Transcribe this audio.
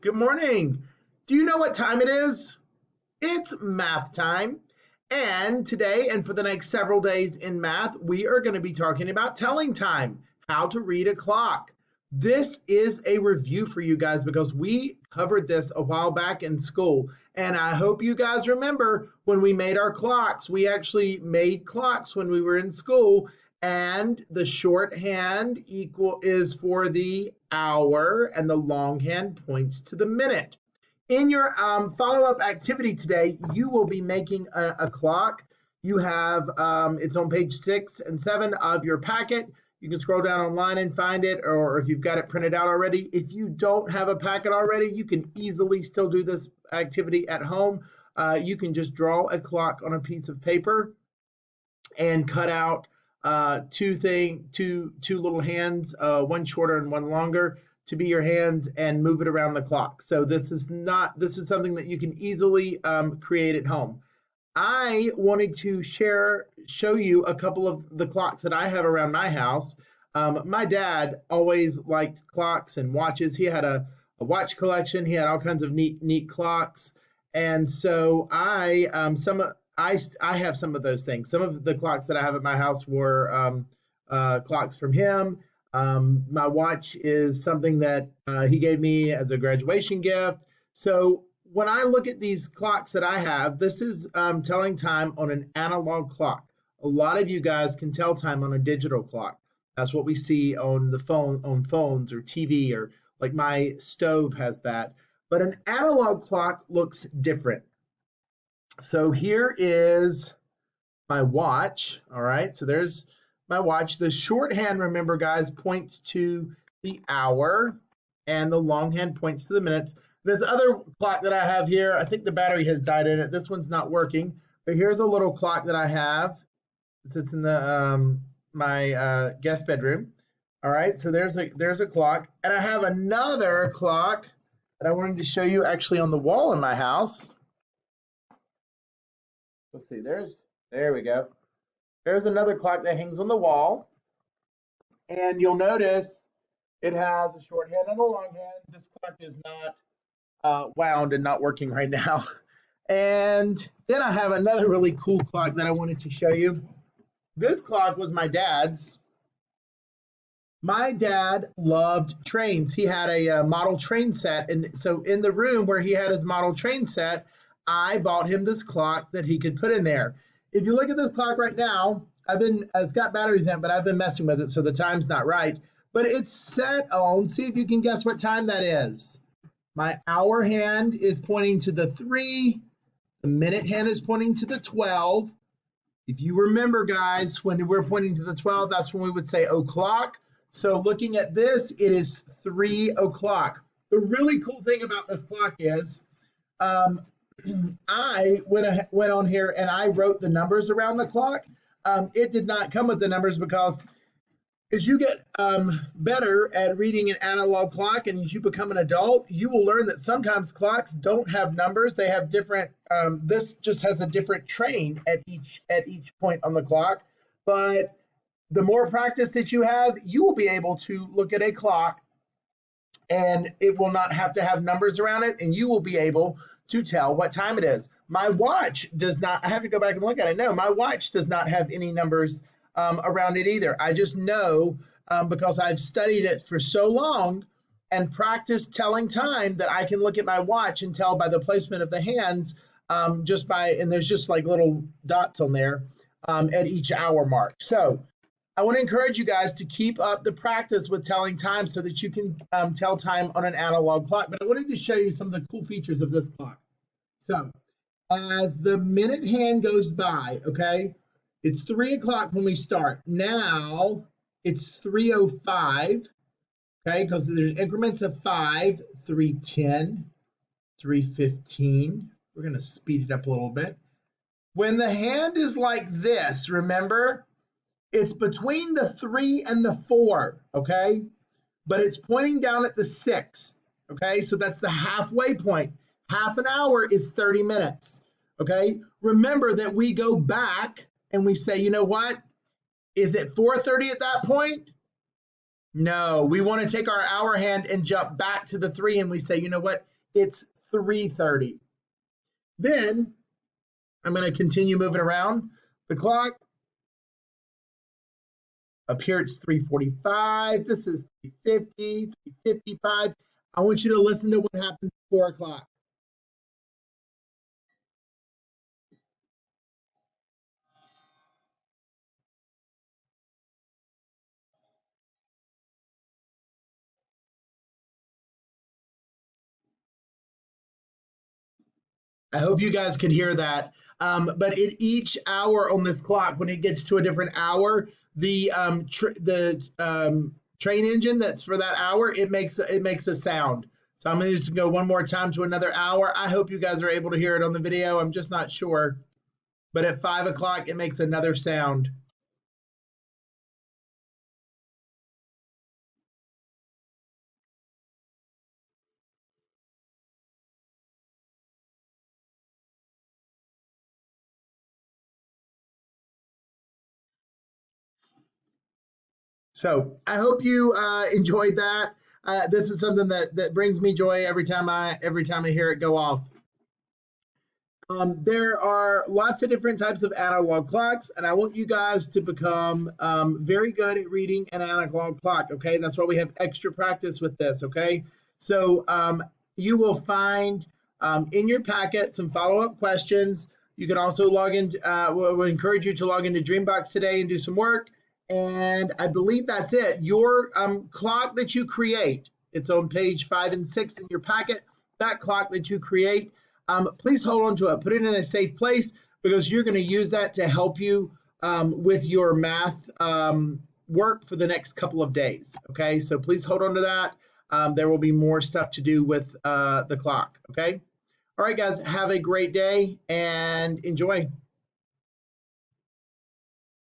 Good morning. Do you know what time it is? It's math time. And today and for the next several days in math, we are going to be talking about telling time, how to read a clock. This is a review for you guys because we covered this a while back in school. And I hope you guys remember when we made our clocks. We actually made clocks when we were in school. And the shorthand equal is for the hour, and the longhand points to the minute. In your follow-up activity today, you will be making a clock. You have, it's on page 6 and 7 of your packet. You can scroll down online and find it, or if you've got it printed out already. If you don't have a packet already, you can easily still do this activity at home. You can just draw a clock on a piece of paper and cut out two little hands, one shorter and one longer, to be your hands, and move it around the clock. So this is something that you can easily create at home. I wanted to show you a couple of the clocks that I have around my house. My dad always liked clocks and watches. He had a watch collection. He had all kinds of neat clocks, and so I have some of those things. Some of the clocks that I have at my house were clocks from him. My watch is something that he gave me as a graduation gift. So when I look at these clocks that I have, this is telling time on an analog clock. A lot of you guys can tell time on a digital clock. That's what we see on the phone, on phones or TV, or like my stove has that. But an analog clock looks different. So here is my watch. All right, so there's my watch. The shorthand, remember guys, points to the hour, and the longhand points to the minutes. This other clock that I have here, I think the battery has died in it. This one's not working, but here's a little clock that I have. It sits in the my guest bedroom. All right, so there's a clock, and I have another clock that I wanted to show you actually on the wall in my house. Let's see, there we go. There's another clock that hangs on the wall, and you'll notice it has a shorthand and a longhand. This clock is not wound and not working right now. And then I have another really cool clock that I wanted to show you. This clock was my dad's. My dad loved trains. He had a model train set, and so in the room where he had his model train set, I bought him this clock that he could put in there. If you look at this clock right now, it's got batteries in it, but I've been messing with it, so the time's not right. But it's set on, see if you can guess what time that is. My hour hand is pointing to the 3. The minute hand is pointing to the 12. If you remember, guys, when we're pointing to the 12, that's when we would say o'clock. So looking at this, it is 3 o'clock. The really cool thing about this clock is, I went on here and I wrote the numbers around the clock. It did not come with the numbers because as you get better at reading an analog clock and as you become an adult, you will learn that sometimes clocks don't have numbers. They have different, this just has a different train at each point on the clock. But the more practice that you have, you will be able to look at a clock and it will not have to have numbers around it, and you will be able to tell what time it is. My watch does not, I have to go back and look at it. No, my watch does not have any numbers around it either. I just know because I've studied it for so long and practiced telling time that I can look at my watch and tell by the placement of the hands and there's just like little dots on there at each hour mark. So I want to encourage you guys to keep up the practice with telling time so that you can tell time on an analog clock. But I wanted to show you some of the cool features of this clock. So as the minute hand goes by, okay, it's 3 o'clock when we start. Now it's 3:05, okay, because there's increments of 5, 3:10, 3:15. We're going to speed it up a little bit. When the hand is like this, remember, it's between the 3 and the 4, okay? But it's pointing down at the 6, okay? So that's the halfway point. Half an hour is 30 minutes, okay? Remember that we go back and we say, you know what? Is it 4:30 at that point? No, we want to take our hour hand and jump back to the 3 and we say, you know what? it's 3:30. Then I'm going to continue moving around the clock. Up here it's 3:45. This is 3:50, 3:55. I want you to listen to what happens at 4 o'clock. I hope you guys could hear that. But at each hour on this clock, when it gets to a different hour, the train engine that's for that hour, it makes a sound. So I'm going to just go one more time to another hour. I hope you guys are able to hear it on the video. I'm just not sure. But at 5 o'clock, it makes another sound. So I hope you enjoyed that. This is something that brings me joy every time I hear it go off. There are lots of different types of analog clocks, and I want you guys to become very good at reading an analog clock, okay? That's why we have extra practice with this, okay? So you will find in your packet some follow-up questions. You can also log in, we'll encourage you to log into Dreambox today and do some work. And I believe that's it. Your clock that you create, it's on page 5 and 6 in your packet, that clock that you create, please hold on to it. Put it in a safe place because you're going to use that to help you with your math work for the next couple of days. Okay, so please hold on to that. There will be more stuff to do with the clock. Okay, all right, guys, have a great day and enjoy.